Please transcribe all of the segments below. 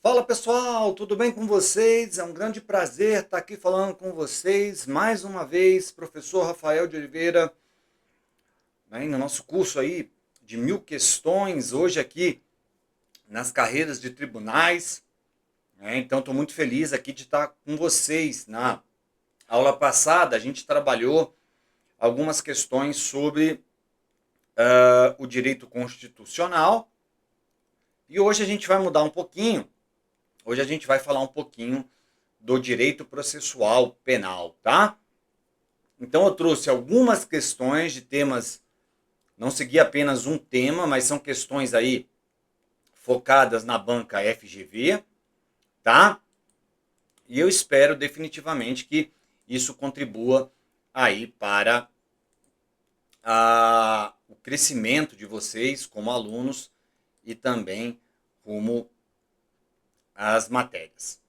Fala pessoal, tudo bem com vocês? É um grande prazer estar aqui falando com vocês mais uma vez, professor Rafael de Oliveira, né, no nosso curso aí de 1000 questões, hoje aqui nas carreiras de tribunais, né? Então estou muito feliz aqui de estar com vocês. Na aula passada a gente trabalhou algumas questões sobre o direito constitucional e hoje a gente vai mudar um pouquinho, hoje a gente vai falar um pouquinho do direito processual penal, tá? Então eu trouxe algumas questões de temas, não segui apenas um tema, mas são questões aí focadas na banca FGV, tá? E eu espero definitivamente que isso contribua aí para o crescimento de vocês como alunos e também rumo às matérias.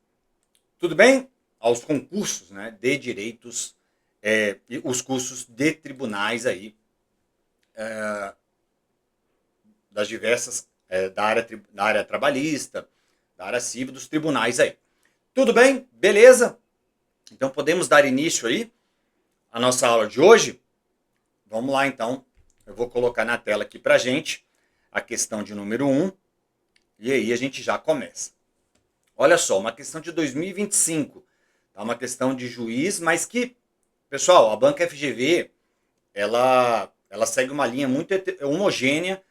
Tudo bem? Aos concursos, né, de direitos, e os cursos de tribunais aí, das diversas, da área trabalhista, da área civil, dos tribunais aí. Tudo bem? Beleza? Então podemos dar início aí à nossa aula de hoje? Vamos lá então. Eu vou colocar na tela aqui pra gente a questão de número 1 e aí a gente já começa. Olha só, uma questão de 2025, tá? Uma questão de juiz, mas que, pessoal, a banca FGV, ela segue uma linha muito homogênea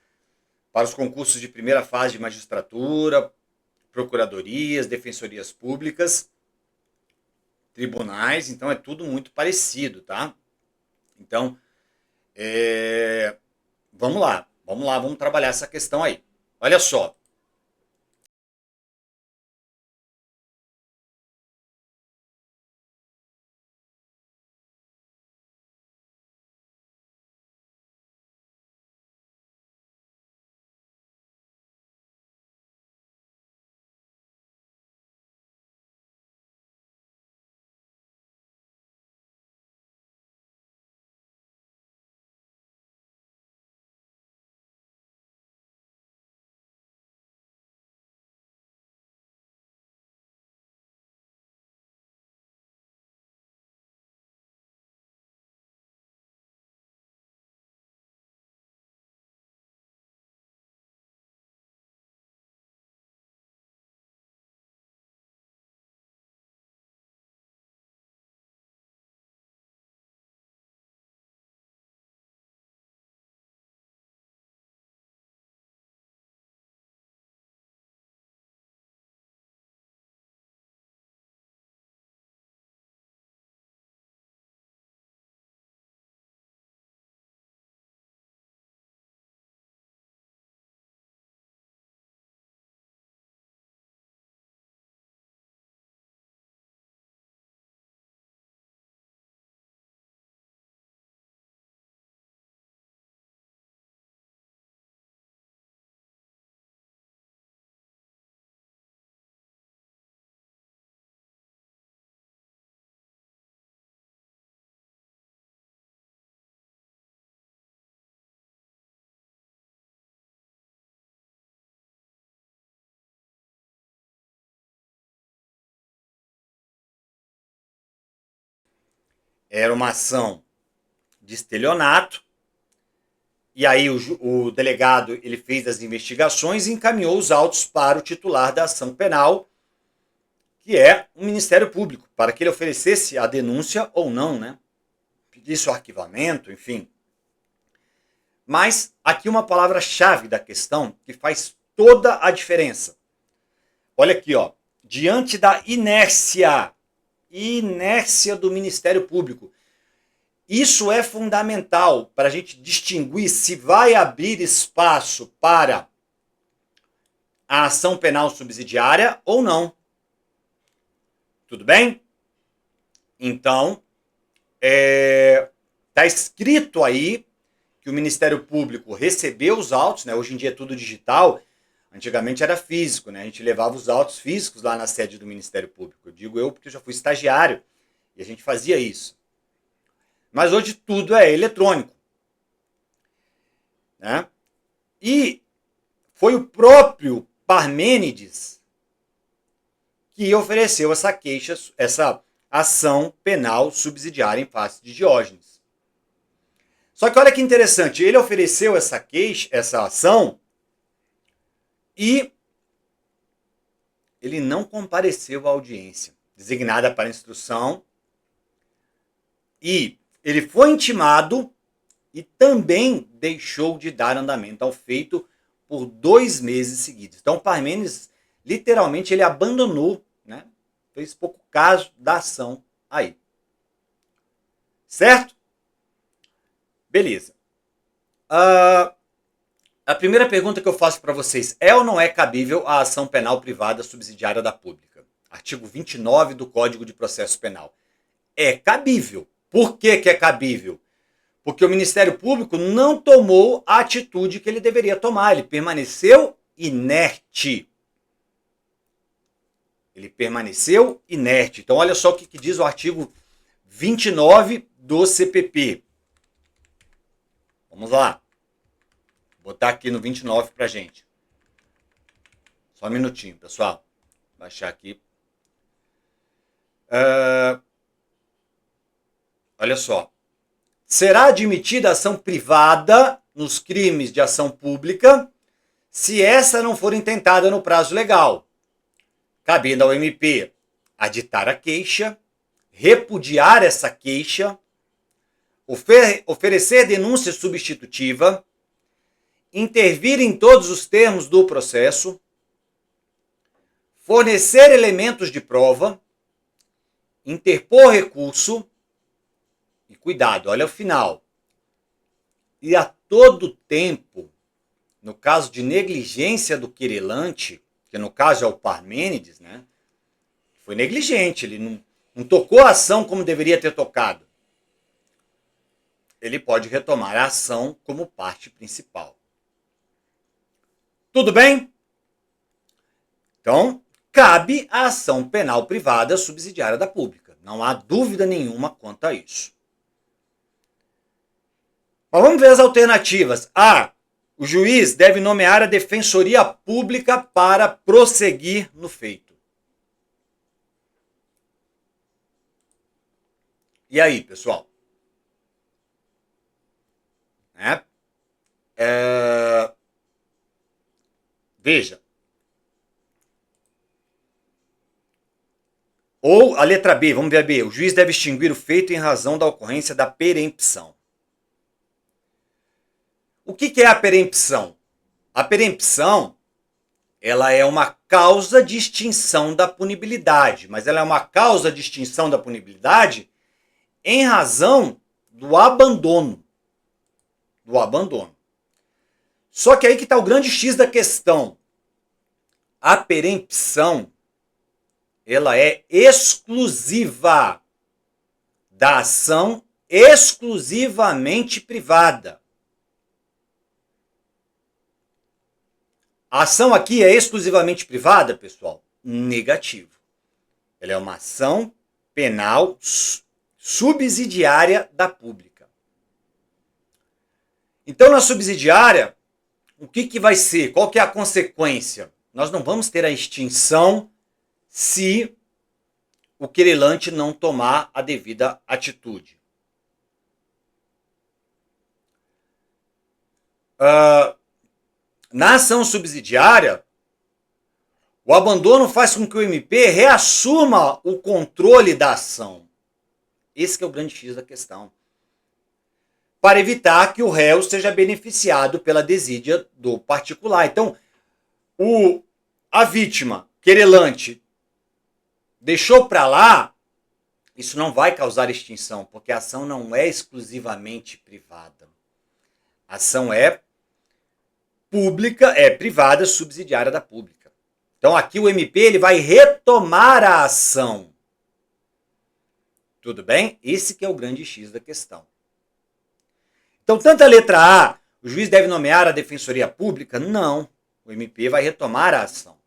para os concursos de primeira fase de magistratura, procuradorias, defensorias públicas, tribunais, então é tudo muito parecido, tá? Então, vamos trabalhar essa questão aí. Olha só, era uma ação de estelionato, e aí o delegado ele fez as investigações e encaminhou os autos para o titular da ação penal, que é o Ministério Público, para que ele oferecesse a denúncia ou não, né? Pedisse o arquivamento, enfim. Mas aqui uma palavra-chave da questão que faz toda a diferença. Olha aqui, ó. Diante da inércia do Ministério Público. Isso é fundamental para a gente distinguir se vai abrir espaço para a ação penal subsidiária ou não. Tudo bem? Então, está escrito aí que o Ministério Público recebeu os autos, né? Hoje em dia é tudo digital, antigamente era físico, né? A gente levava os autos físicos lá na sede do Ministério Público. Eu digo eu porque eu já fui estagiário e a gente fazia isso. Mas hoje tudo é eletrônico, né? E foi o próprio Parmênides que ofereceu essa queixa, essa ação penal subsidiária em face de Diógenes. Só que olha que interessante, ele ofereceu essa queixa, essa ação, e ele não compareceu à audiência designada para instrução, e ele foi intimado e também deixou de dar andamento ao feito por 2 meses seguidos. Então, Parmênides, literalmente, ele abandonou, né? Fez pouco caso da ação aí. Certo? Beleza. A primeira pergunta que eu faço para vocês, é ou não é cabível a ação penal privada subsidiária da pública? Artigo 29 do Código de Processo Penal. É cabível. Por que é cabível? Porque o Ministério Público não tomou a atitude que ele deveria tomar. Ele permaneceu inerte. Ele permaneceu inerte. Então, olha só o que diz o artigo 29 do CPP. Vamos lá. Vou botar aqui no 29 pra gente. Só um minutinho, pessoal. Vou baixar aqui. Olha só. Será admitida ação privada nos crimes de ação pública se essa não for intentada no prazo legal, cabendo ao MP aditar a queixa, repudiar essa queixa, oferecer denúncia substitutiva, intervir em todos os termos do processo, fornecer elementos de prova, interpor recurso, e cuidado, olha o final. E a todo tempo, no caso de negligência do querelante, que no caso é o Parmênides, né? Foi negligente, ele não tocou a ação como deveria ter tocado. Ele pode retomar a ação como parte principal. Tudo bem? Então, cabe a ação penal privada subsidiária da pública. Não há dúvida nenhuma quanto a isso. Mas vamos ver as alternativas. A. O juiz deve nomear a defensoria pública para prosseguir no feito. E aí, pessoal? Veja. Ou a letra B, vamos ver a B. O juiz deve extinguir o feito em razão da ocorrência da perempção. O que é a perempção? A perempção, ela é uma causa de extinção da punibilidade, mas ela é uma causa de extinção da punibilidade em razão do abandono. Só que aí que está o grande X da questão. A perempção, ela é exclusiva da ação exclusivamente privada. A ação aqui é exclusivamente privada, pessoal? Negativo. Ela é uma ação penal subsidiária da pública. Então, na subsidiária, o que vai ser? Qual que é a consequência? Nós não vamos ter a extinção se o querelante não tomar a devida atitude. Na ação subsidiária, o abandono faz com que o MP reassuma o controle da ação. Esse que é o grande X da questão. Para evitar que o réu seja beneficiado pela desídia do particular. Então, a vítima, querelante, deixou para lá, isso não vai causar extinção, porque a ação não é exclusivamente privada. A ação é pública, é privada, subsidiária da pública. Então aqui o MP ele vai retomar a ação. Tudo bem? Esse que é o grande X da questão. Então, tanto a letra A, o juiz deve nomear a defensoria pública? Não. O MP vai retomar a ação.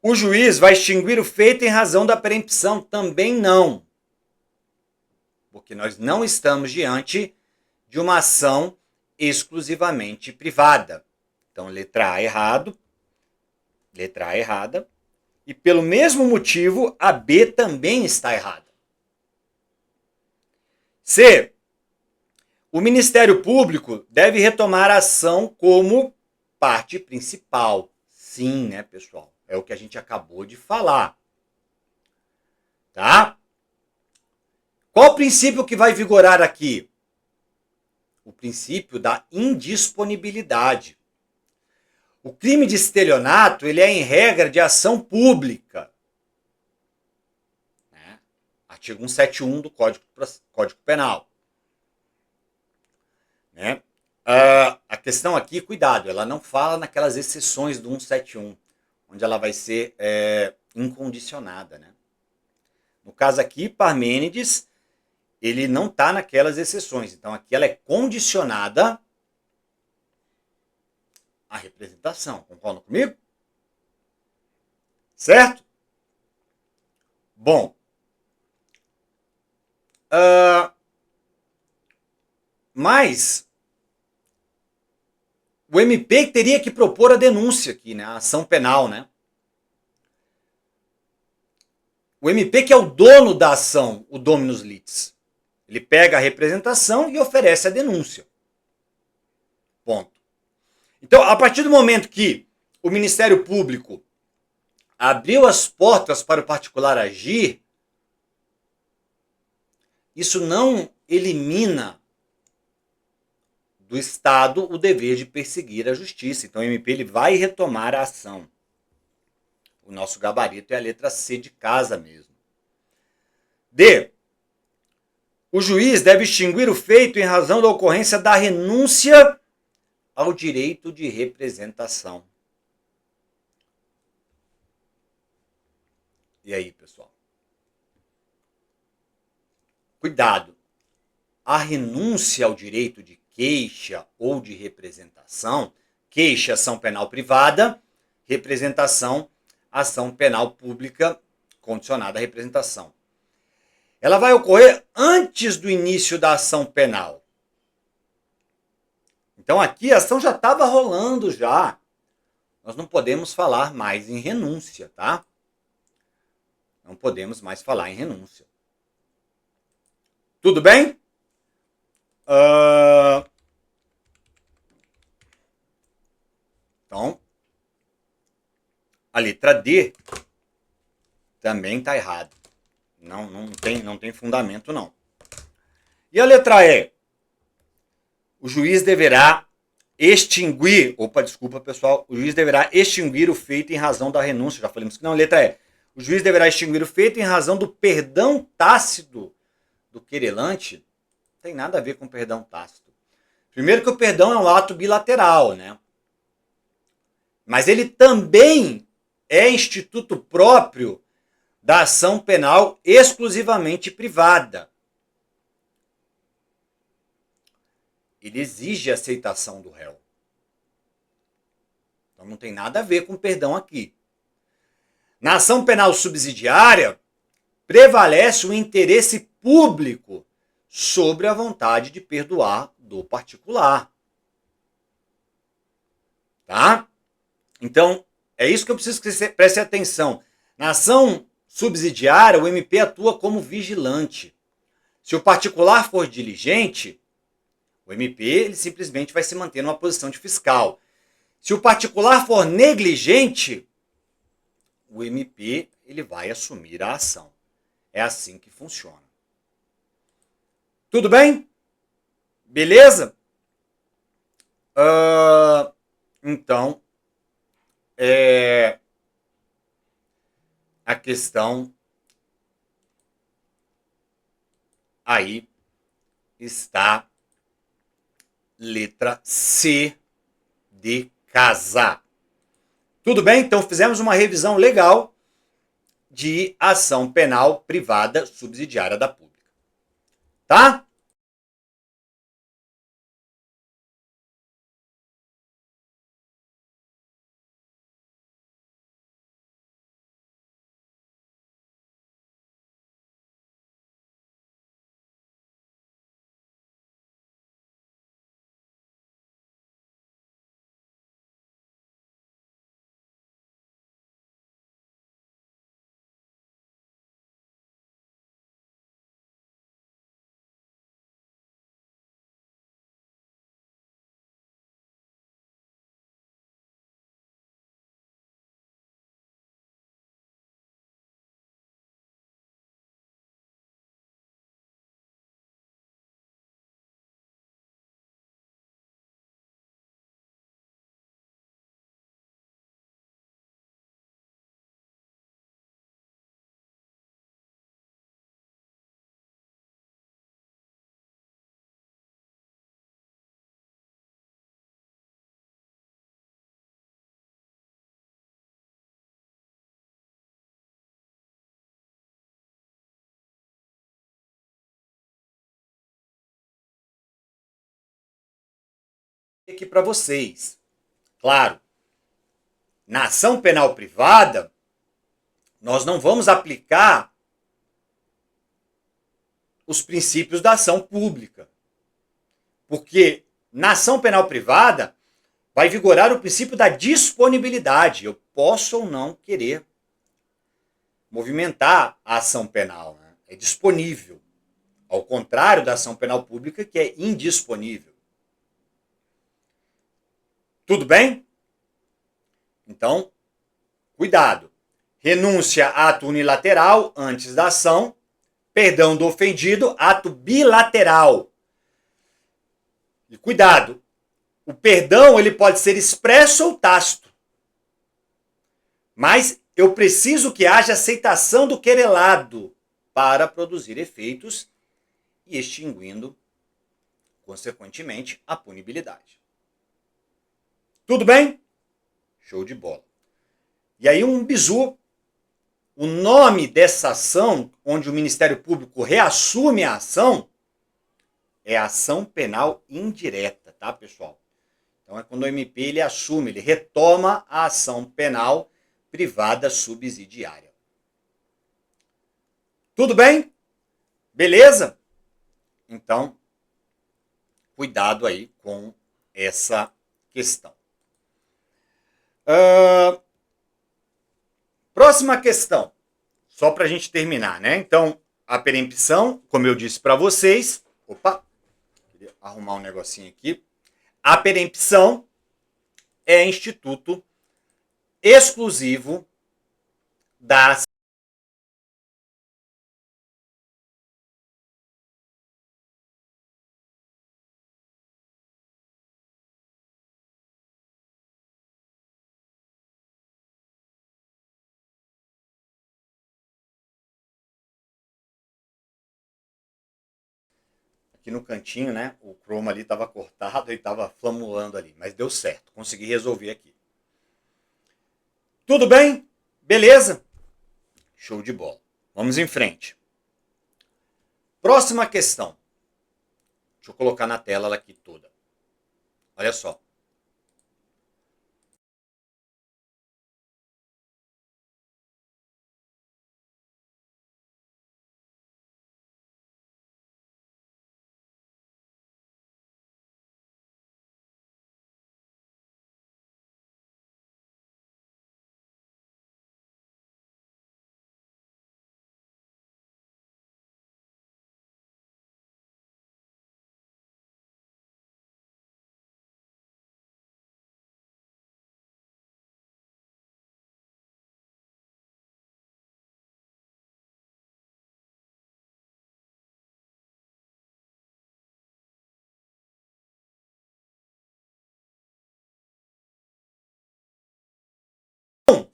O juiz vai extinguir o feito em razão da perempção? Também não. Porque nós não estamos diante de uma ação exclusivamente privada. Então, letra A errado, letra A errada. E pelo mesmo motivo, a B também está errada. C. O Ministério Público deve retomar a ação como parte principal. Sim, né, pessoal? É o que a gente acabou de falar. Tá? Qual o princípio que vai vigorar aqui? O princípio da indisponibilidade. O crime de estelionato, ele é em regra de ação pública. Né? Artigo 171 do Código Penal. Né? A questão aqui, cuidado, ela não fala naquelas exceções do 171, onde ela vai ser incondicionada. Né? No caso aqui, Parmênides, ele não está naquelas exceções. Então aqui ela é condicionada à representação. Concordam comigo? Certo? Bom. Mas o MP teria que propor a denúncia aqui, né? A ação penal, né? O MP que é o dono da ação, o dominus litis. Ele pega a representação e oferece a denúncia. Ponto. Então, a partir do momento que o Ministério Público abriu as portas para o particular agir, isso não elimina do Estado o dever de perseguir a justiça. Então, o MP ele vai retomar a ação. O nosso gabarito é a letra C de casa mesmo. D. O juiz deve extinguir o feito em razão da ocorrência da renúncia ao direito de representação. E aí, pessoal? Cuidado. A renúncia ao direito de queixa ou de representação, queixa, ação penal privada, representação, ação penal pública condicionada à representação. Ela vai ocorrer antes do início da ação penal. Então aqui a ação já estava rolando já. Nós não podemos falar mais em renúncia, tá? Não podemos mais falar em renúncia. Tudo bem? Então, a letra D também está errada. Não tem fundamento, não. E a letra E? O juiz deverá extinguir, desculpa, pessoal, o juiz deverá extinguir o feito em razão da renúncia. Já falamos que não, letra E. O juiz deverá extinguir o feito em razão do perdão tácito do querelante. Não tem nada a ver com perdão tácito. Primeiro que o perdão é um ato bilateral, né? Mas ele também é instituto próprio da ação penal exclusivamente privada. Ele exige a aceitação do réu. Então não tem nada a ver com perdão aqui. Na ação penal subsidiária, prevalece o interesse público sobre a vontade de perdoar do particular. Tá? Então, é isso que eu preciso que você preste atenção. Na ação subsidiária, o MP atua como vigilante. Se o particular for diligente, o MP ele simplesmente vai se manter numa posição de fiscal. Se o particular for negligente, o MP ele vai assumir a ação. É assim que funciona. Tudo bem? Beleza? Então, a questão aí está letra C de casa. Tudo bem? Então fizemos uma revisão legal de ação penal privada subsidiária da pública. Tá? aqui para vocês. Claro, na ação penal privada, nós não vamos aplicar os princípios da ação pública. Porque na ação penal privada vai vigorar o princípio da disponibilidade. Eu posso ou não querer movimentar a ação penal. Né? É disponível. Ao contrário da ação penal pública, que é indisponível. Tudo bem? Então, cuidado. Renúncia, ato unilateral antes da ação. Perdão do ofendido, ato bilateral. E cuidado, o perdão ele pode ser expresso ou tácito. Mas eu preciso que haja aceitação do querelado para produzir efeitos e extinguindo, consequentemente, a punibilidade. Tudo bem? Show de bola. E aí um bizu. O nome dessa ação, onde o Ministério Público reassume a ação, é ação penal indireta, tá, pessoal? Então é quando o MP ele assume, ele retoma a ação penal privada subsidiária. Tudo bem? Beleza? Então, cuidado aí com essa questão. Próxima questão, só para a gente terminar, né? Então, a perempção, como eu disse para vocês, queria arrumar um negocinho aqui. A perempção é instituto exclusivo da aqui no cantinho, né? O chroma ali estava cortado e estava flamulando ali, mas deu certo, consegui resolver aqui. Tudo bem? Beleza? Show de bola. Vamos em frente. Próxima questão. Deixa eu colocar na tela ela aqui toda. Olha só.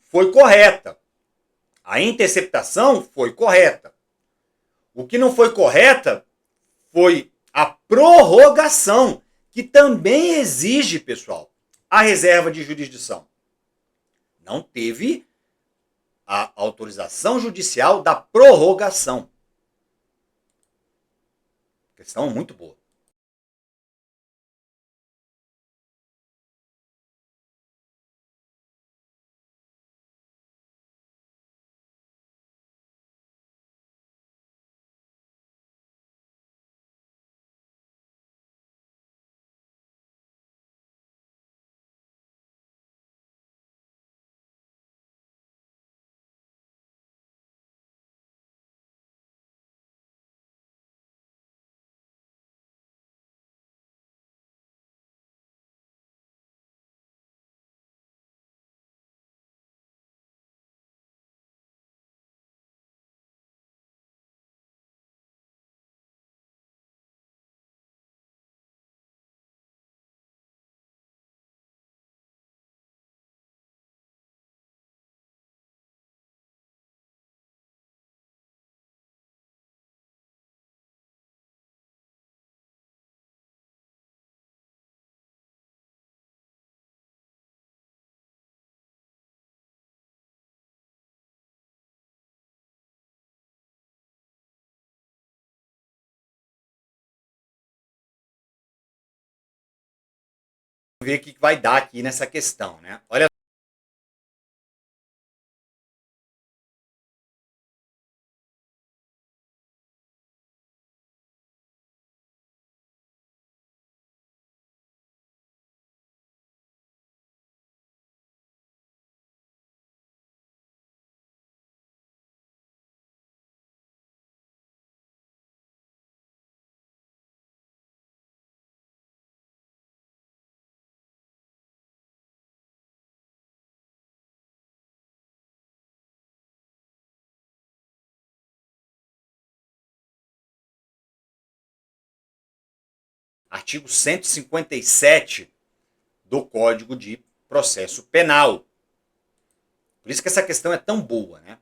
Foi correta. A interceptação foi correta. O que não foi correta foi a prorrogação, que também exige, pessoal, a reserva de jurisdição. Não teve a autorização judicial da prorrogação. Questão muito boa. ver o que vai dar aqui nessa questão, né? Olha. Artigo 157 do Código de Processo Penal. Por isso que essa questão é tão boa, né?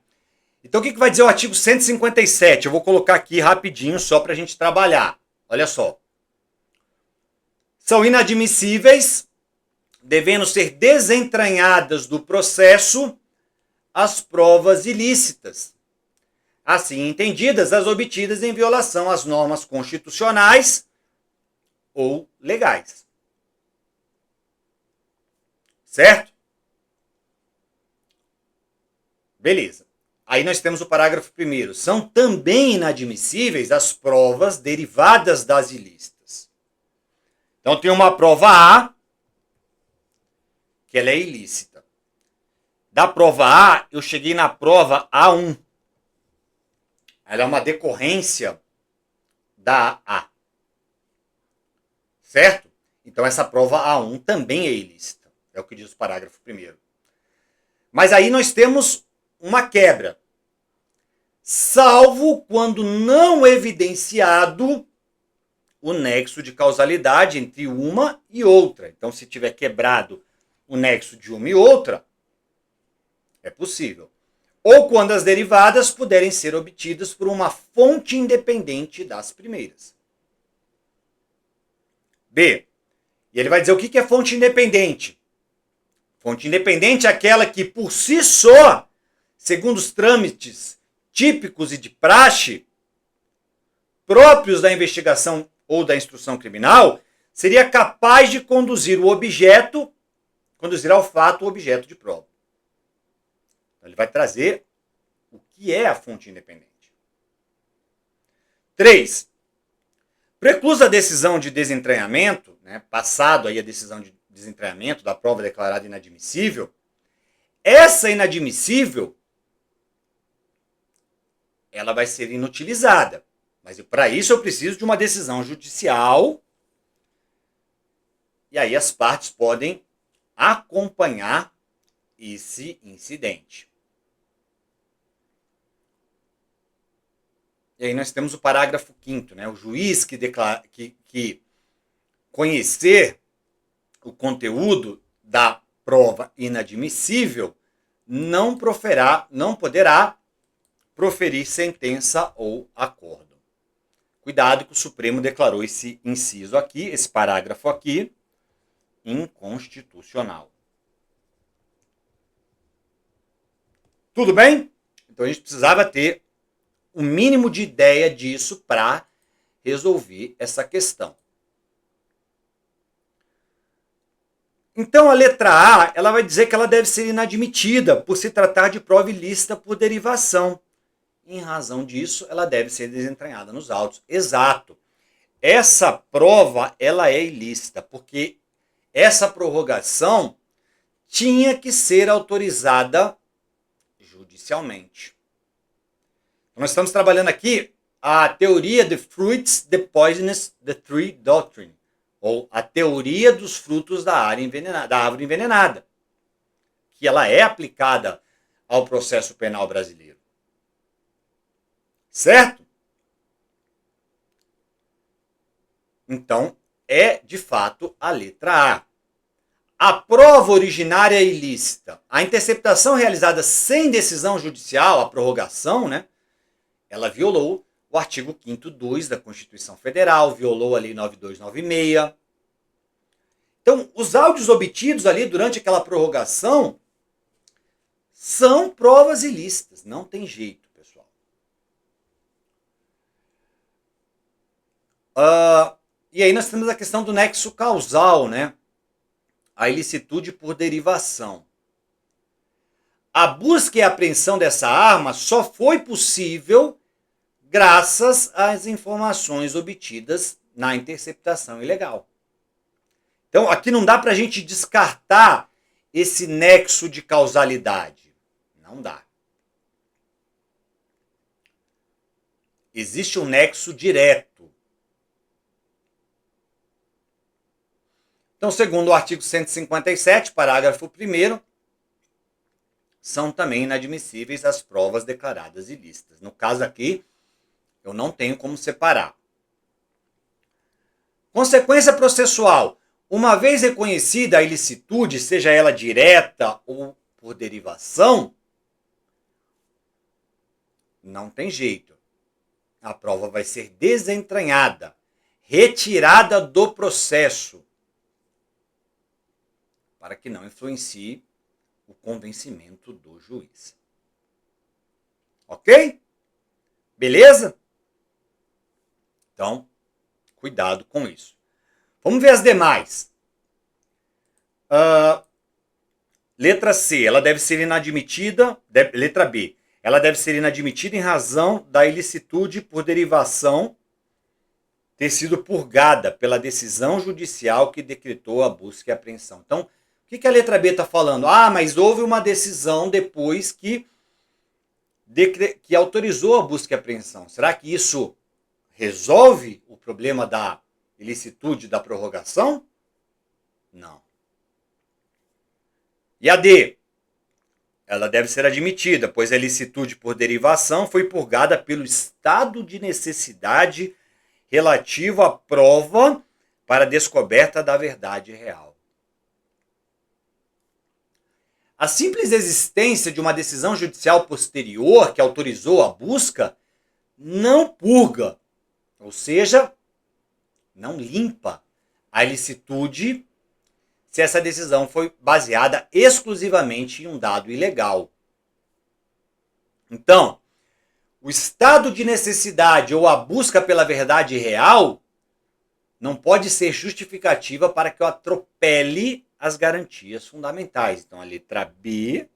Então, o que vai dizer o artigo 157? Eu vou colocar aqui rapidinho só para a gente trabalhar. Olha só. São inadmissíveis, devendo ser desentranhadas do processo, as provas ilícitas. Assim entendidas, as obtidas em violação às normas constitucionais ou legais. Certo? Beleza. Aí nós temos o parágrafo 1º. São também inadmissíveis as provas derivadas das ilícitas. Então tem uma prova A, que ela é ilícita. Da prova A, eu cheguei na prova A1. Ela é uma decorrência da A. Certo? Então essa prova A1 também é ilícita. É o que diz o parágrafo 1º. Mas aí nós temos uma quebra. Salvo quando não evidenciado o nexo de causalidade entre uma e outra. Então, se tiver quebrado o nexo de uma e outra, é possível. Ou quando as derivadas puderem ser obtidas por uma fonte independente das primeiras. B. E ele vai dizer o que é fonte independente. Fonte independente é aquela que, por si só, segundo os trâmites típicos e de praxe, próprios da investigação ou da instrução criminal, seria capaz de conduzir o objeto, conduzir ao fato o objeto de prova. Então, ele vai trazer o que é a fonte independente. 3. Preclusa a decisão de desentranhamento, né, passado aí a decisão de desentranhamento da prova declarada inadmissível, essa inadmissível ela vai ser inutilizada. Mas para isso eu preciso de uma decisão judicial. E aí as partes podem acompanhar esse incidente. E aí nós temos o parágrafo 5º, né? O juiz que conhecer o conteúdo da prova inadmissível não poderá proferir sentença ou acordo. Cuidado que o Supremo declarou esse inciso aqui, esse parágrafo aqui, inconstitucional. Tudo bem? Então a gente precisava ter o mínimo de ideia disso para resolver essa questão. Então a letra A, ela vai dizer que ela deve ser inadmitida por se tratar de prova ilícita por derivação. Em razão disso, ela deve ser desentranhada nos autos. Exato. Essa prova, ela é ilícita, porque essa prorrogação tinha que ser autorizada judicialmente. Então, nós estamos trabalhando aqui a teoria The Fruits, the Poisonous, the Tree Doctrine, ou a teoria dos frutos da árvore envenenada, que ela é aplicada ao processo penal brasileiro. Certo? Então, é de fato a letra A. A prova originária é ilícita. A interceptação realizada sem decisão judicial, a prorrogação, né? Ela violou o artigo 5º 2 da Constituição Federal, violou a Lei 9296. Então, os áudios obtidos ali durante aquela prorrogação são provas ilícitas. Não tem jeito. E aí nós temos a questão do nexo causal, né? a ilicitude por derivação. A busca e a apreensão dessa arma só foi possível graças às informações obtidas na interceptação ilegal. Então, aqui não dá para a gente descartar esse nexo de causalidade. Não dá. Existe um nexo direto. Então, segundo o artigo 157, parágrafo 1º, são também inadmissíveis as provas declaradas ilícitas. No caso aqui, eu não tenho como separar. Consequência processual. Uma vez reconhecida a ilicitude, seja ela direta ou por derivação, não tem jeito. A prova vai ser desentranhada, retirada do processo, para que não influencie o convencimento do juiz. Ok? Beleza? Então, cuidado com isso. Vamos ver as demais. Letra C, ela deve ser inadmitida. Letra B, ela deve ser inadmitida em razão da ilicitude por derivação ter sido purgada pela decisão judicial que decretou a busca e a apreensão. Então, o que a letra B está falando? Ah, mas houve uma decisão depois que autorizou a busca e a apreensão. Será que isso resolve o problema da ilicitude da prorrogação? Não. E a D? Ela deve ser admitida, pois a ilicitude por derivação foi purgada pelo estado de necessidade relativo à prova para a descoberta da verdade real. A simples existência de uma decisão judicial posterior que autorizou a busca não purga, ou seja, não limpa a ilicitude se essa decisão foi baseada exclusivamente em um dado ilegal. Então, o estado de necessidade ou a busca pela verdade real não pode ser justificativa para que eu atropele as garantias fundamentais. Então, a letra B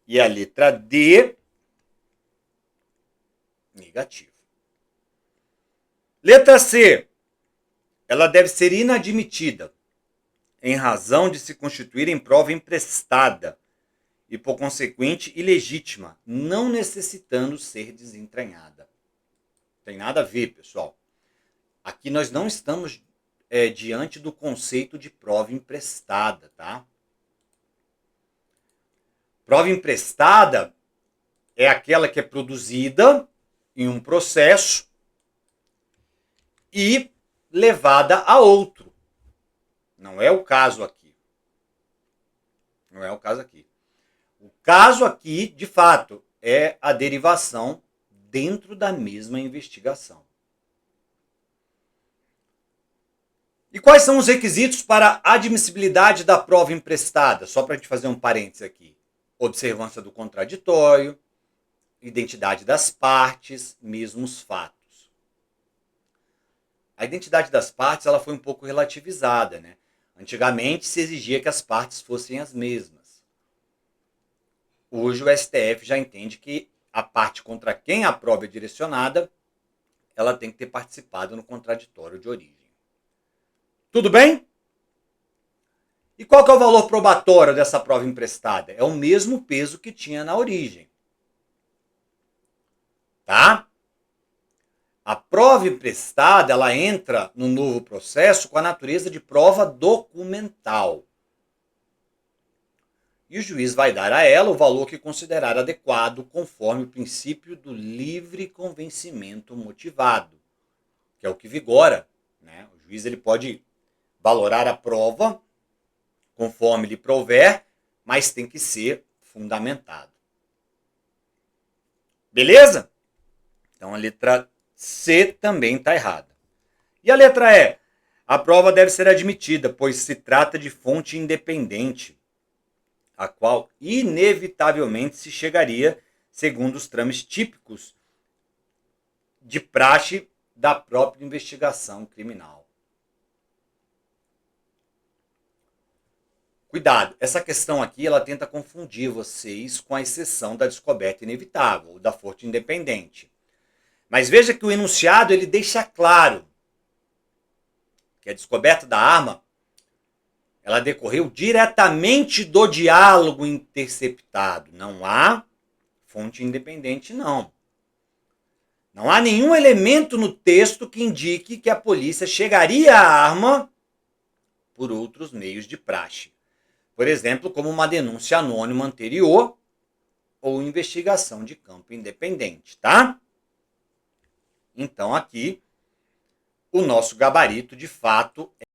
e a letra D, negativo. Letra C, ela deve ser inadmitida em razão de se constituir em prova emprestada e, por consequente, ilegítima, não necessitando ser desentranhada. Não tem nada a ver, pessoal. Aqui nós não estamos diante do conceito de prova emprestada, tá? Prova emprestada é aquela que é produzida em um processo e levada a outro. Não é o caso aqui. Não é o caso aqui. O caso aqui, de fato, é a derivação dentro da mesma investigação. E quais são os requisitos para a admissibilidade da prova emprestada? Só para a gente fazer um parênteses aqui. Observância do contraditório, identidade das partes, mesmos fatos. A identidade das partes ela foi um pouco relativizada, né? Antigamente se exigia que as partes fossem as mesmas. Hoje o STF já entende que a parte contra quem a prova é direcionada, ela tem que ter participado no contraditório de origem. Tudo bem? E qual que é o valor probatório dessa prova emprestada? É o mesmo peso que tinha na origem. Tá? A prova emprestada, ela entra no novo processo com a natureza de prova documental. E o juiz vai dar a ela o valor que considerar adequado, conforme o princípio do livre convencimento motivado, que é o que vigora, né? O juiz ele pode valorar a prova conforme lhe prouver, mas tem que ser fundamentado. Beleza? Então a letra C também está errada. E a letra E? A prova deve ser admitida, pois se trata de fonte independente, a qual inevitavelmente se chegaria segundo os trâmites típicos de praxe da própria investigação criminal. Cuidado, essa questão aqui ela tenta confundir vocês com a exceção da descoberta inevitável, ou da fonte independente. Mas veja que o enunciado ele deixa claro que a descoberta da arma ela decorreu diretamente do diálogo interceptado. Não há fonte independente, não. Não há nenhum elemento no texto que indique que a polícia chegaria à arma por outros meios de praxe. Por exemplo, como uma denúncia anônima anterior ou investigação de campo independente, tá? Então aqui, o nosso gabarito de fato é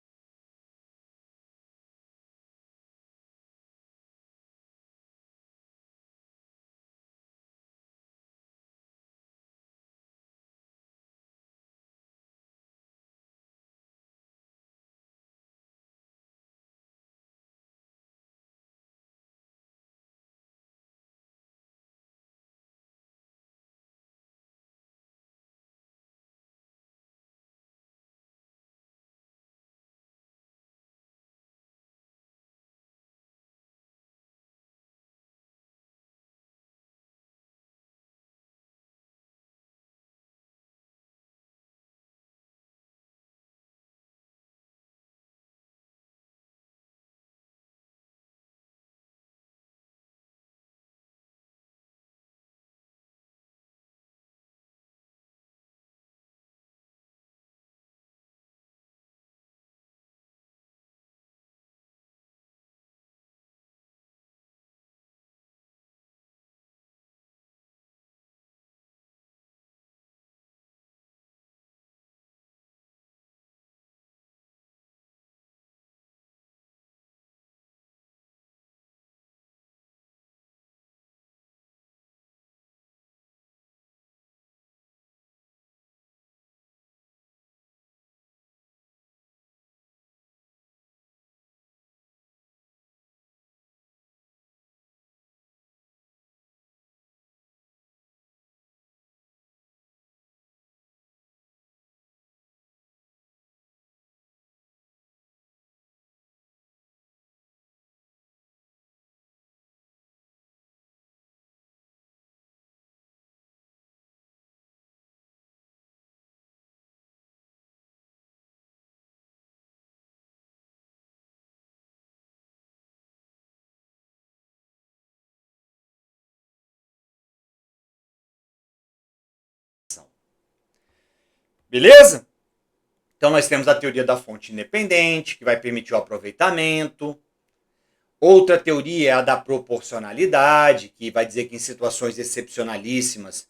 beleza? Então nós temos a teoria da fonte independente, que vai permitir o aproveitamento. Outra teoria é a da proporcionalidade, que vai dizer que em situações excepcionalíssimas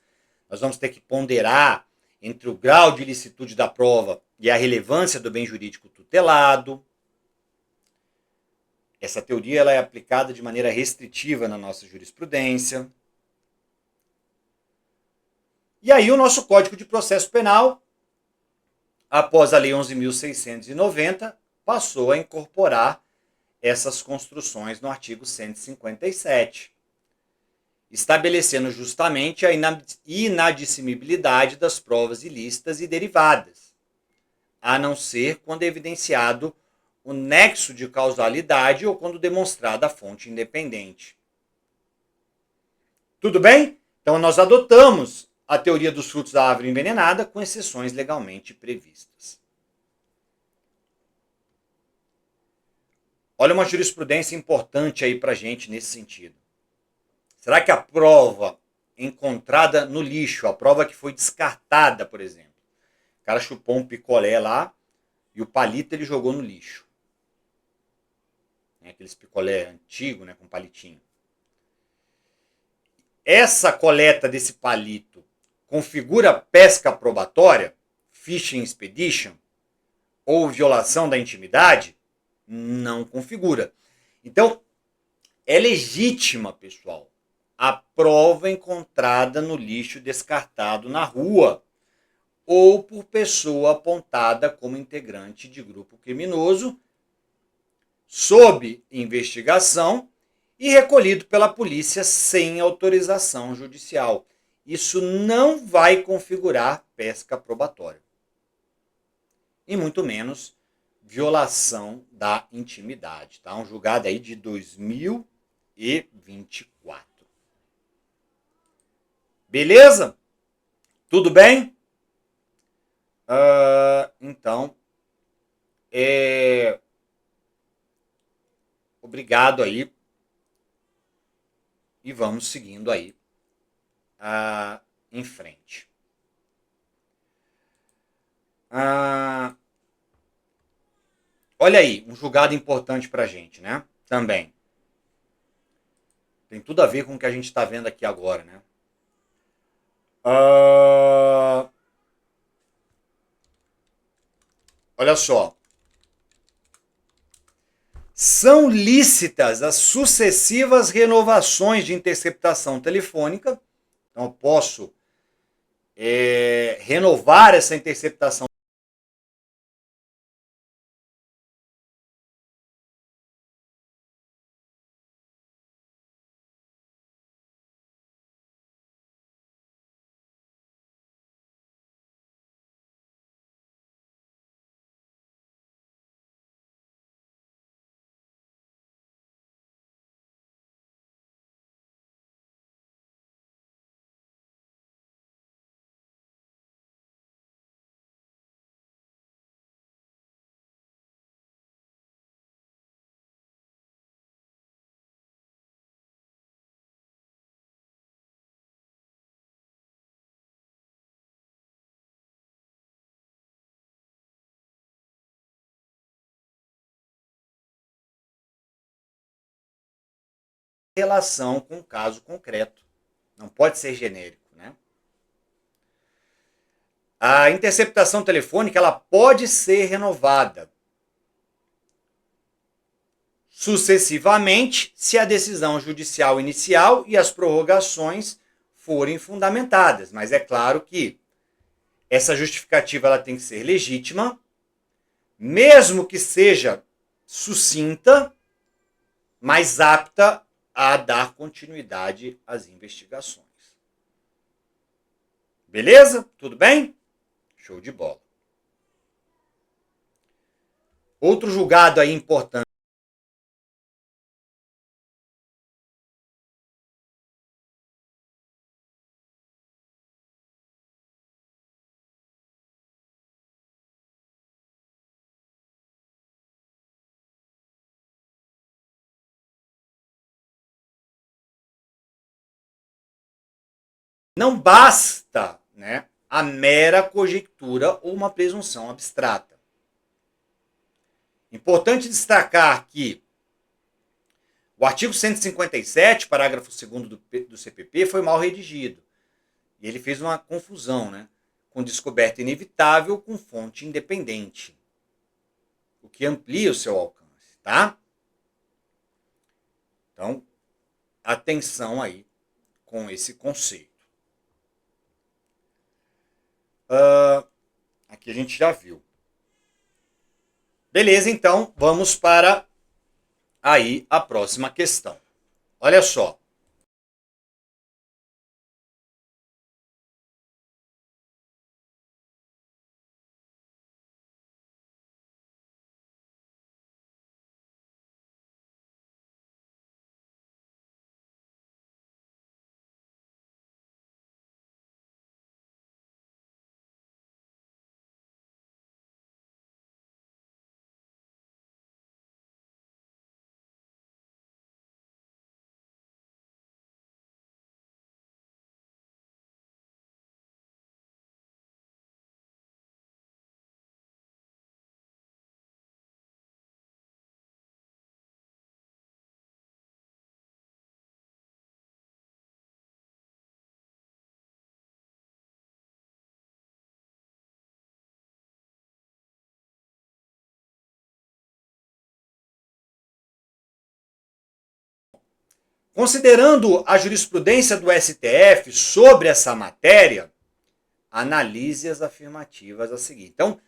nós vamos ter que ponderar entre o grau de ilicitude da prova e a relevância do bem jurídico tutelado. Essa teoria ela é aplicada de maneira restritiva na nossa jurisprudência. E aí o nosso Código de Processo Penal, após a Lei 11.690, passou a incorporar essas construções no artigo 157, estabelecendo justamente a inadmissibilidade das provas ilícitas e derivadas, a não ser quando evidenciado o nexo de causalidade ou quando demonstrada a fonte independente. Tudo bem? Então nós adotamos a teoria dos frutos da árvore envenenada com exceções legalmente previstas. Olha uma jurisprudência importante aí para a gente nesse sentido. Será que a prova encontrada no lixo, a prova que foi descartada, por exemplo, o cara chupou um picolé lá e o palito ele jogou no lixo. Aqueles picolé antigo, né, com palitinho. Essa coleta desse palito configura pesca probatória, fishing expedition, ou violação da intimidade? Não configura. Então, é legítima, pessoal, a prova encontrada no lixo descartado na rua ou por pessoa apontada como integrante de grupo criminoso, sob investigação e recolhido pela polícia sem autorização judicial. Isso não vai configurar pesca probatória. E muito menos violação da intimidade, tá? Um julgado aí de 2024. Beleza? Tudo bem? Então, obrigado aí e vamos seguindo aí em frente. Olha aí, um julgado importante pra gente, né? Também. Tem tudo a ver com o que a gente está vendo aqui agora, né? Olha só. São lícitas as sucessivas renovações de interceptação telefônica. Então, eu posso renovar essa interceptação. Relação com o caso concreto. Não pode ser genérico, né? A interceptação telefônica ela pode ser renovada sucessivamente se a decisão judicial inicial e as prorrogações forem fundamentadas. Mas é claro que essa justificativa ela tem que ser legítima, mesmo que seja sucinta, mas apta a dar continuidade às investigações. Beleza? Tudo bem? Show de bola. Outro julgado aí importante. Não basta, né, a mera conjectura ou uma presunção abstrata. Importante destacar que o artigo 157, parágrafo 2º do CPP, foi mal redigido. E ele fez uma confusão, né? Com descoberta inevitável com fonte independente. O que amplia o seu alcance, tá? Então, atenção aí com esse conceito. Aqui a gente já viu. Beleza, então, vamos para aí a próxima questão. Olha só. Considerando a jurisprudência do STF sobre essa matéria, analise as afirmativas a seguir. Então,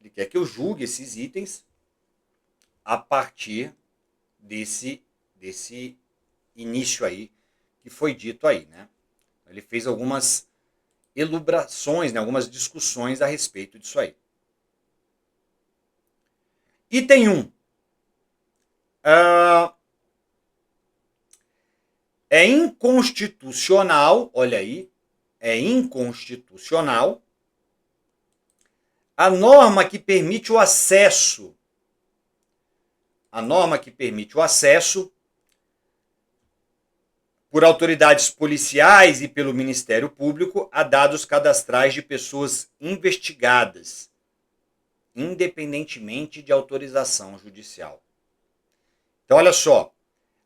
ele quer que eu julgue esses itens a partir desse início aí que foi dito aí, né? Ele fez algumas elucubrações, né, algumas discussões a respeito disso aí. Item 1. É inconstitucional, olha aí, é inconstitucional a norma que permite o acesso, por autoridades policiais e pelo Ministério Público a dados cadastrais de pessoas investigadas, independentemente de autorização judicial. Então, olha só,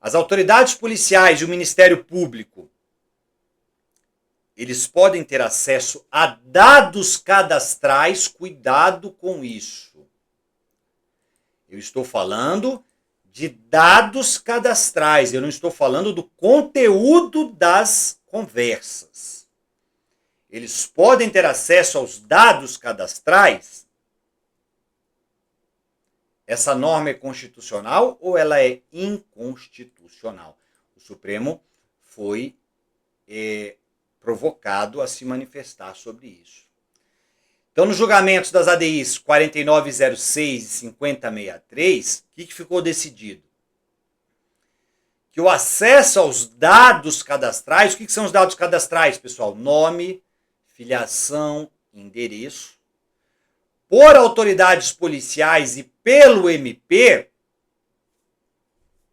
as autoridades policiais e o Ministério Público, eles podem ter acesso a dados cadastrais, cuidado com isso. Eu estou falando de dados cadastrais, eu não estou falando do conteúdo das conversas. Eles podem ter acesso aos dados cadastrais. Essa norma é constitucional ou ela é inconstitucional? O Supremo foi provocado a se manifestar sobre isso. Então, nos julgamentos das ADIs 4906 e 5063, o que ficou decidido? Que o acesso aos dados cadastrais, o que são os dados cadastrais, pessoal? Nome, filiação, endereço, por autoridades policiais e pelo MP,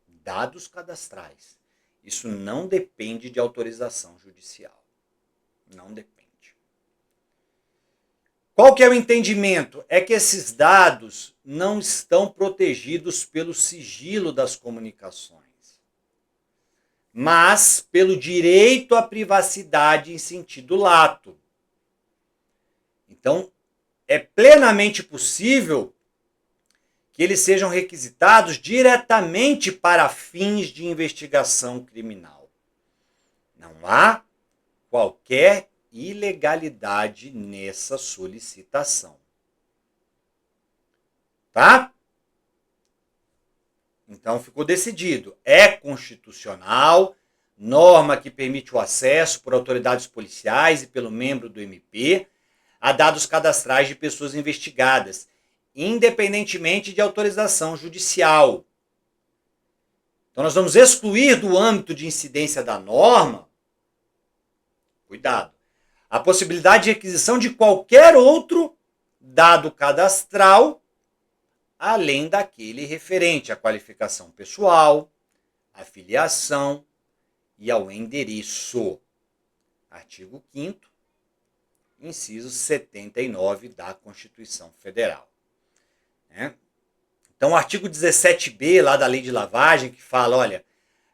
dados cadastrais. Isso não depende de autorização judicial. Não depende. Qual que é o entendimento? É que esses dados não estão protegidos pelo sigilo das comunicações, mas pelo direito à privacidade em sentido lato. Então, é plenamente possível que eles sejam requisitados diretamente para fins de investigação criminal. Não há qualquer ilegalidade nessa solicitação. Tá? Então ficou decidido. É constitucional, norma que permite o acesso por autoridades policiais e pelo membro do MP a dados cadastrais de pessoas investigadas, independentemente de autorização judicial. Então nós vamos excluir do âmbito de incidência da norma, cuidado, a possibilidade de requisição de qualquer outro dado cadastral, além daquele referente à qualificação pessoal, à filiação e ao endereço. Artigo 5º, inciso 79 da Constituição Federal. Então, o artigo 17b, lá da Lei de Lavagem, que fala, olha,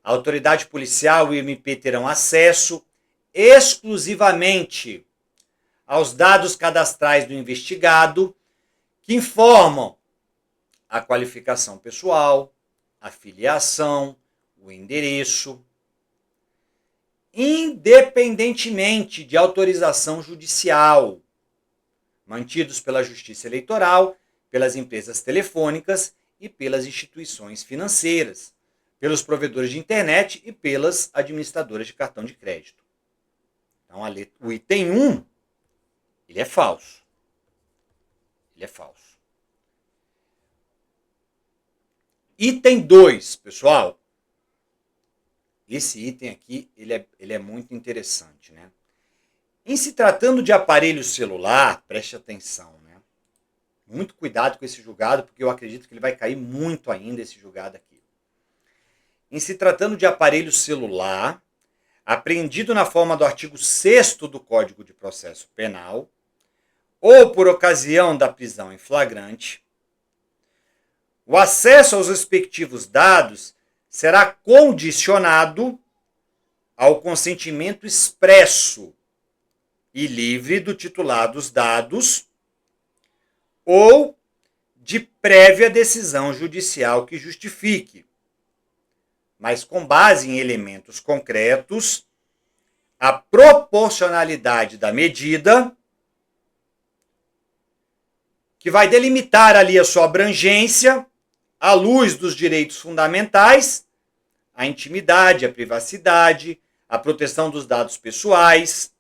a autoridade policial e o MP terão acesso exclusivamente aos dados cadastrais do investigado que informam a qualificação pessoal, a filiação, o endereço, independentemente de autorização judicial, mantidos pela Justiça Eleitoral, pelas empresas telefônicas e pelas instituições financeiras, pelos provedores de internet e pelas administradoras de cartão de crédito. Então, o item 1, ele é falso. Ele é falso. Item 2, pessoal. Esse item aqui, ele é muito interessante, né? Em se tratando de aparelho celular, preste atenção, né? Muito cuidado com esse julgado, porque eu acredito que ele vai cair muito ainda, esse julgado aqui. Em se tratando de aparelho celular, apreendido na forma do artigo 6º do Código de Processo Penal, ou por ocasião da prisão em flagrante, o acesso aos respectivos dados será condicionado ao consentimento expresso e livre do titular dos dados ou de prévia decisão judicial que justifique, mas com base em elementos concretos, a proporcionalidade da medida, que vai delimitar ali a sua abrangência à luz dos direitos fundamentais, a intimidade, a privacidade, a proteção dos dados pessoais,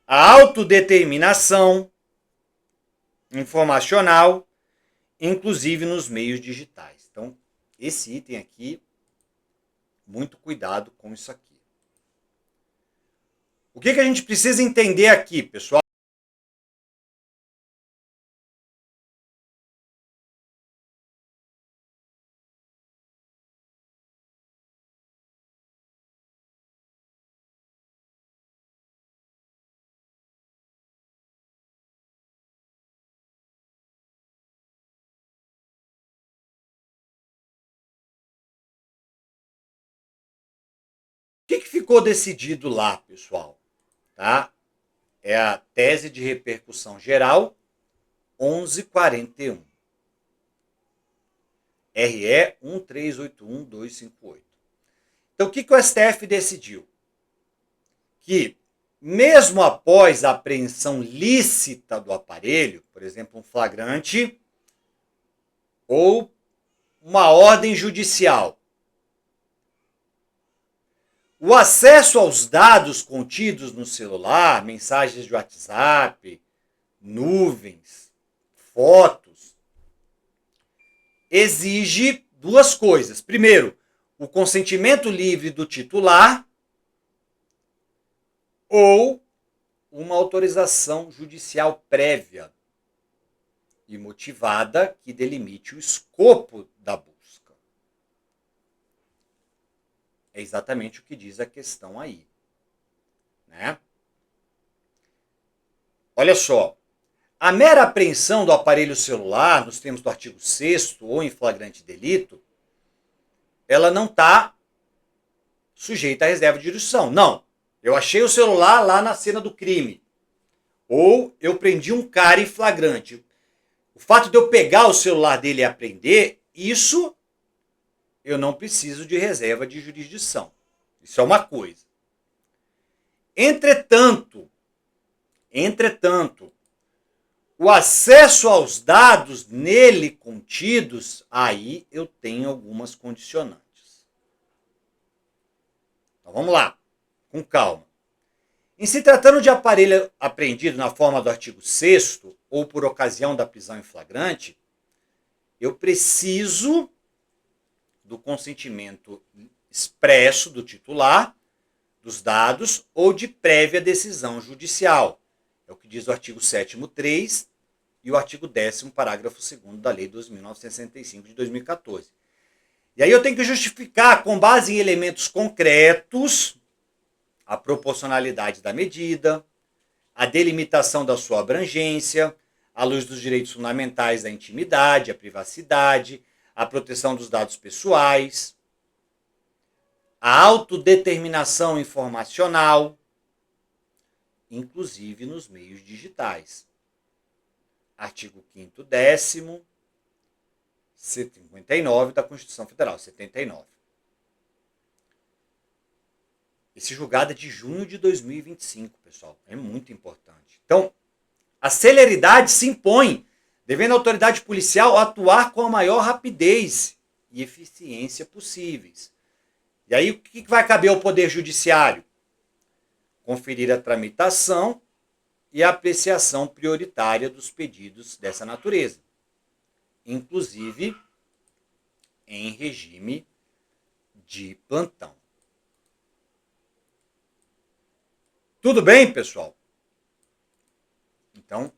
a autodeterminação informacional inclusive nos meios digitais. Então, esse item aqui, muito cuidado com isso aqui. O que a gente precisa entender aqui, pessoal? O que ficou decidido lá, pessoal? Tá? É a tese de repercussão geral 1141. RE 1381258. Então, o que o STF decidiu? Que, mesmo após a apreensão lícita do aparelho, por exemplo, um flagrante ou uma ordem judicial, o acesso aos dados contidos no celular, mensagens de WhatsApp, nuvens, fotos, exige duas coisas. Primeiro, o consentimento livre do titular ou uma autorização judicial prévia e motivada que delimite o escopo da busca. É exatamente o que diz a questão aí. Né? Olha só, a mera apreensão do aparelho celular, nos termos do artigo 6º ou em flagrante delito, ela não está sujeita à reserva de jurisdição. Não, eu achei o celular lá na cena do crime. Ou eu prendi um cara em flagrante. O fato de eu pegar o celular dele e apreender, isso eu não preciso de reserva de jurisdição. Isso é uma coisa. Entretanto, o acesso aos dados nele contidos, aí eu tenho algumas condicionantes. Então vamos lá, com calma. Em se tratando de aparelho apreendido na forma do artigo 6º ou por ocasião da prisão em flagrante, eu preciso do consentimento expresso do titular dos dados ou de prévia decisão judicial. É o que diz o artigo 7º 3 e o artigo 10º, parágrafo 2º da Lei 2.965 de 2014. E aí eu tenho que justificar, com base em elementos concretos, a proporcionalidade da medida, a delimitação da sua abrangência, à luz dos direitos fundamentais da intimidade, a privacidade, a proteção dos dados pessoais, a autodeterminação informacional, inclusive nos meios digitais. Artigo 5º, 10º, 59 da Constituição Federal, 79. Esse julgado é de junho de 2025, pessoal. É muito importante. Então, a celeridade se impõe, devendo a autoridade policial atuar com a maior rapidez e eficiência possíveis. E aí, o que vai caber ao Poder Judiciário? Conferir a tramitação e a apreciação prioritária dos pedidos dessa natureza, inclusive em regime de plantão. Tudo bem, pessoal? Então,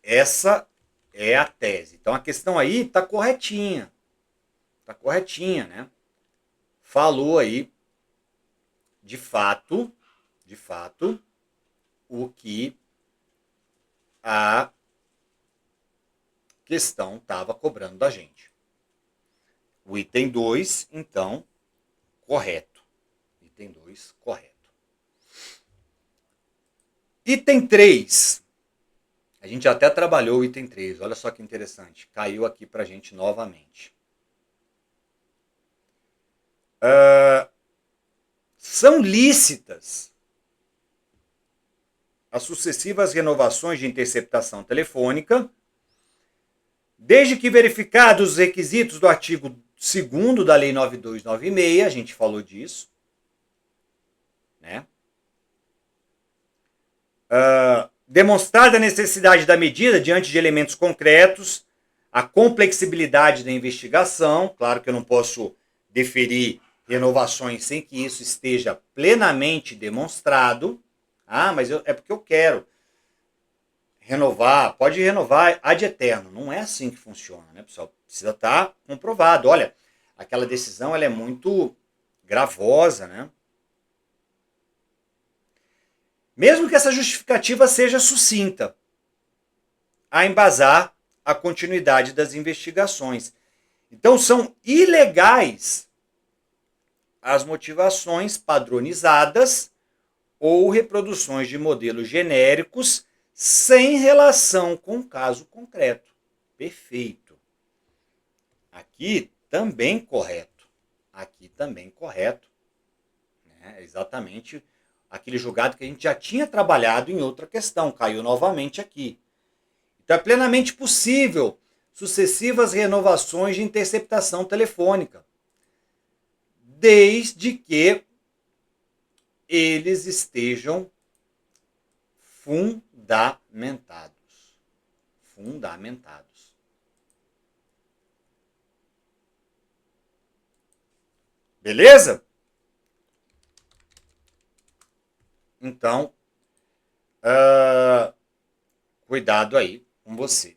essa é a tese. Então, a questão aí está corretinha. Está corretinha, né? Falou aí, de fato, o que a questão estava cobrando da gente. O item 2, então, correto. Item 2, correto. Item 3. A gente até trabalhou o item 3. Olha só que interessante. Caiu aqui para a gente novamente. São lícitas as sucessivas renovações de interceptação telefônica, desde que verificados os requisitos do artigo 2º da Lei 9296, a gente falou disso, né? Demonstrada a necessidade da medida diante de elementos concretos, A complexibilidade da investigação, claro que eu não posso deferir renovações sem que isso esteja plenamente demonstrado. Ah, mas é porque eu quero renovar, pode renovar ad eterno. Não é assim que funciona, né, pessoal? Precisa estar comprovado. Olha, aquela decisão ela é muito gravosa, né? Mesmo que essa justificativa seja sucinta, a embasar a continuidade das investigações. Então, são ilegais as motivações padronizadas ou reproduções de modelos genéricos sem relação com o caso concreto. Perfeito. Aqui também correto. Aqui também correto. É exatamente aquele julgado que a gente já tinha trabalhado em outra questão. Caiu novamente aqui. Então é plenamente possível sucessivas renovações de interceptação telefônica, desde que eles estejam fundamentados. Fundamentados. Beleza? Então, cuidado aí com você.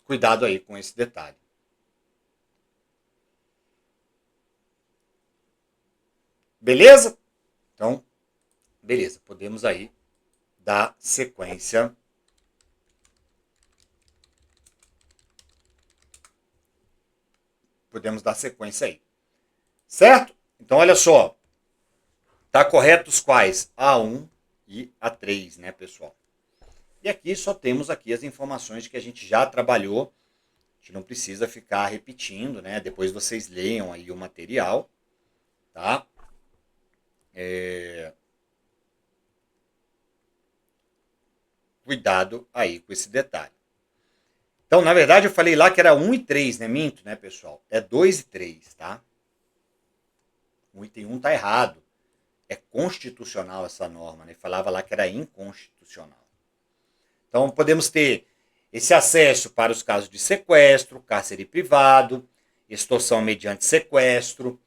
Cuidado aí com esse detalhe. Beleza? Então, beleza. Podemos aí dar sequência. Podemos dar sequência aí. Certo? Então, olha só. Tá correto os quais? A1 e A3, né, pessoal? E aqui só temos aqui as informações que a gente já trabalhou. A gente não precisa ficar repetindo, né? Depois vocês leiam aí o material, tá? Cuidado aí com esse detalhe. Então, na verdade, eu falei lá que era 1 e 3, né? Minto, né, pessoal? É 2 e 3, tá? O item 1 tá errado. É constitucional essa norma, né? Falava lá que era inconstitucional. Então, podemos ter esse acesso para os casos de sequestro, cárcere privado, extorsão mediante sequestro,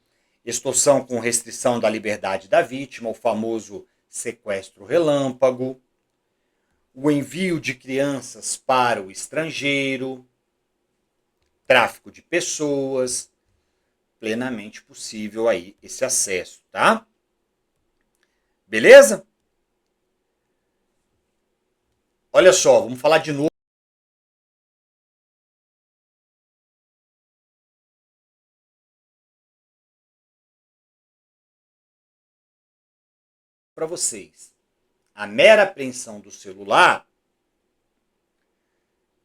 extorsão com restrição da liberdade da vítima, o famoso sequestro relâmpago, o envio de crianças para o estrangeiro, tráfico de pessoas, plenamente possível aí esse acesso, tá? Beleza? Olha só, vamos falar de novo para vocês. A mera apreensão do celular,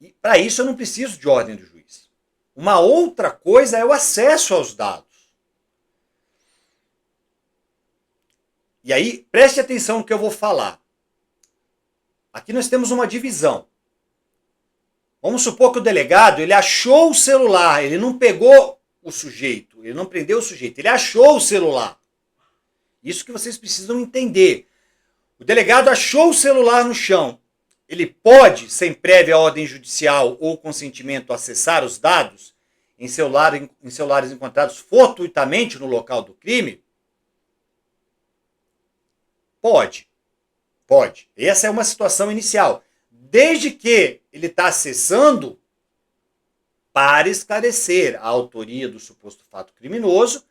e para isso eu não preciso de ordem do juiz. Uma outra coisa é o acesso aos dados. E aí, preste atenção no que eu vou falar. Aqui nós temos uma divisão. Vamos supor que o delegado ele achou o celular, ele não pegou o sujeito, ele não prendeu o sujeito, ele achou o celular. Isso que vocês precisam entender. O delegado achou o celular no chão. Ele pode, sem prévia ordem judicial ou consentimento, acessar os dados em celulares encontrados fortuitamente no local do crime? Pode. Pode. Essa é uma situação inicial. Desde que ele está acessando para esclarecer a autoria do suposto fato criminoso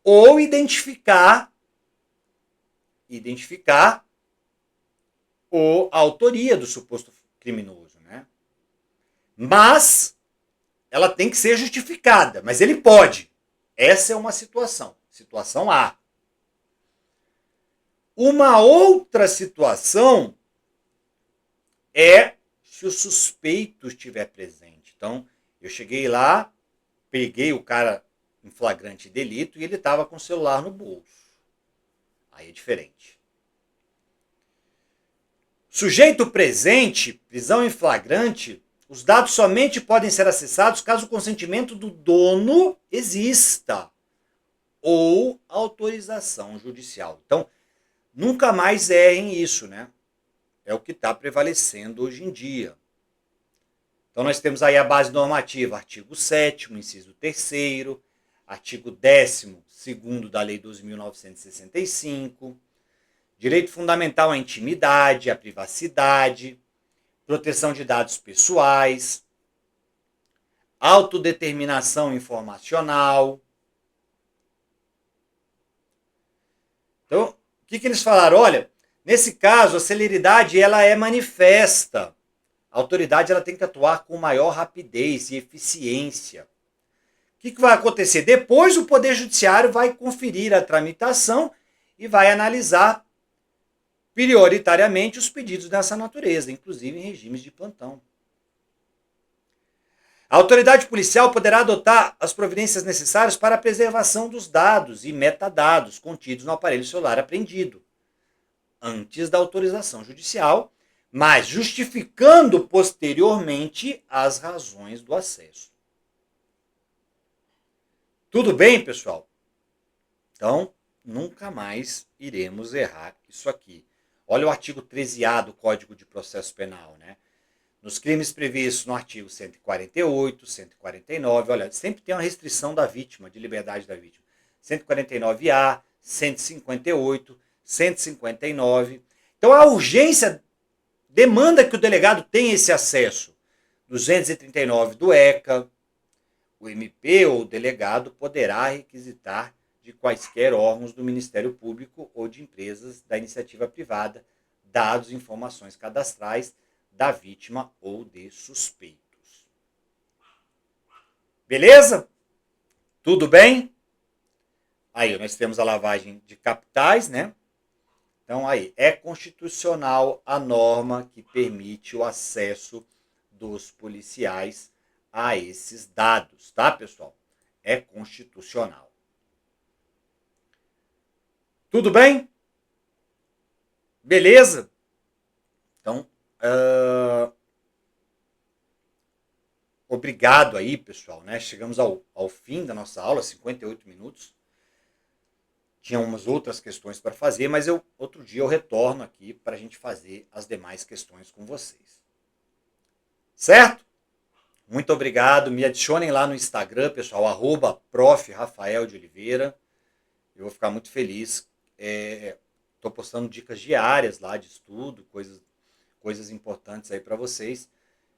ou identificar a autoria do suposto criminoso, né? Mas ela tem que ser justificada, mas ele pode. Essa é uma situação, situação A. Uma outra situação é se o suspeito estiver presente. Então, eu cheguei lá, peguei o cara em flagrante delito e ele estava com o celular no bolso. Aí é diferente. Sujeito presente, prisão em flagrante, os dados somente podem ser acessados caso o consentimento do dono exista ou autorização judicial. Então, nunca mais errem isso, né? É o que está prevalecendo hoje em dia. Então nós temos aí a base normativa, artigo 7º, inciso 3º, artigo 10º da Lei 12.965, direito fundamental à intimidade, à privacidade, proteção de dados pessoais, autodeterminação informacional. Então, o que eles falaram? Olha, nesse caso, a celeridade ela é manifesta. A autoridade ela tem que atuar com maior rapidez e eficiência. O que vai acontecer? Depois o Poder Judiciário vai conferir a tramitação e vai analisar prioritariamente os pedidos dessa natureza, inclusive em regimes de plantão. A autoridade policial poderá adotar as providências necessárias para a preservação dos dados e metadados contidos no aparelho celular apreendido, antes da autorização judicial, mas justificando posteriormente as razões do acesso. Tudo bem, pessoal? Então, nunca mais iremos errar isso aqui. Olha o artigo 13A do Código de Processo Penal, né? Nos crimes previstos no artigo 148, 149, olha, sempre tem uma restrição da vítima, de liberdade da vítima. 149A, 158, 159. Então a urgência demanda que o delegado tenha esse acesso. 239 do ECA, o MP ou o delegado poderá requisitar de quaisquer órgãos do Ministério Público ou de empresas da iniciativa privada dados e informações cadastrais da vítima ou de suspeitos. Beleza? Tudo bem? Aí nós temos a lavagem de capitais, né? Então aí, é constitucional a norma que permite o acesso dos policiais a esses dados, tá, pessoal? É constitucional. Tudo bem? Beleza? Então, obrigado aí, pessoal, né? Chegamos ao fim da nossa aula, 58 minutos. Tinha umas outras questões para fazer, mas outro dia eu retorno aqui para a gente fazer as demais questões com vocês. Certo? Muito obrigado. Me adicionem lá no Instagram, pessoal, @prof. Rafael de Oliveira. Eu vou ficar muito feliz. Estou postando dicas diárias lá de estudo, coisas importantes aí para vocês.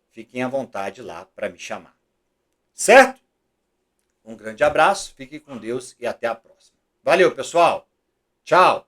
Fiquem à vontade lá para me chamar. Certo? Um grande abraço, fiquem com Deus e até a próxima. Valeu, pessoal. Tchau.